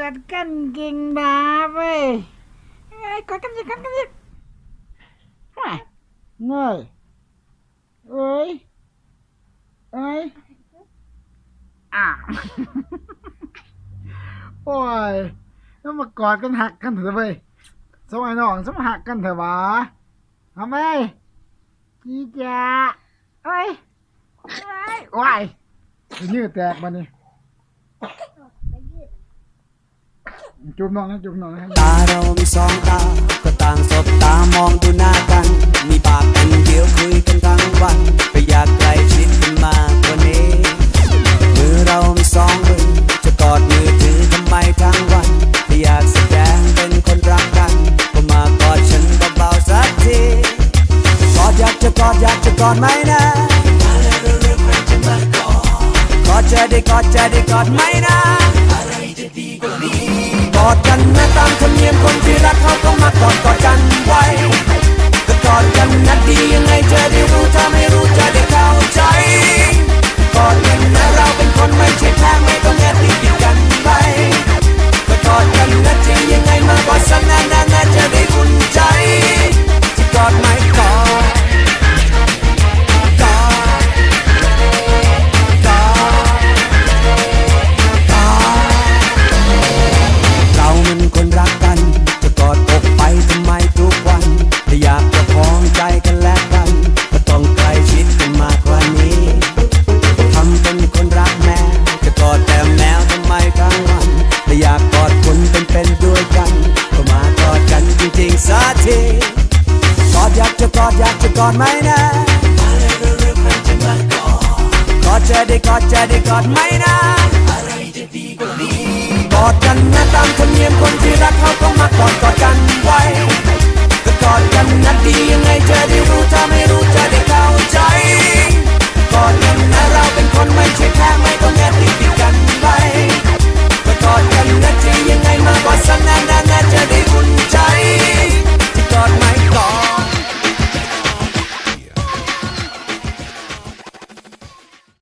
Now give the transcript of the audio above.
อดกันเก่งนะเว้ยกอดกันสิว้าเงยเอ้ยอ่ะโอ้ยแล้วมากอดกันหักกันเถอะเว้ยสมัยน้องสมหักกันเถอะวะทำไมจีจ๋าโอ้ยว้ายยืดแตกมานี่จุ่มน้องนะตาเรามีสองตาก็ต่างสบตามองดูหน้ากันมีปากกันเดียวคุยกันทั้งวันก็อยากใกล้ชิดกันมากกว่านี้มือเรามีสองมือจะกอดมือถือทำไมทั้งวันถ้าอยากแสดงเป็นคนรักกันก็มากอดฉันเบาๆสักทีกอดอยากจะกอดไหมนะมาเลยเร็วๆใครจะมากอดกอดจะได้กอดไหมนะอะไรจะดีกว่านี้กอดกันนะตามธรรมเนียมคนที่รักเขาต้องมากอดกันไว้ก็กอดกันนะดียังไงจะได้รู้ถ้าไม่รู้จะได้เข้าใจกอดกันนะเราเป็นคนไม่ใช่แพ้ไม่ต้องแอบติดกันไปก็กอดกันนะจริงยังไงมากอดสักนานๆจะได้อุ่นใจจะกอดไหมกอดเรามันคนรักกันจะกอดอกไปทำไมทุกวันถ้าอยากจะพ้องใจกันและกันก็ต้องใกล้ชิดกันมากกว่านี้ทำเป็นคนรักแมวจะกอดแต่แมวทำไมทั้งวันถ้าอยากกอดคนเป็นด้วยกันก็มากอดกันจริงๆสักทีกอดอยากจะกอดไหมนะมาเลยเร็วๆใครจะมากอดกอดจะได้กอดไหมนะอะไรจะดีกว่านี้กอดกันนะตามธรรมเนียมคน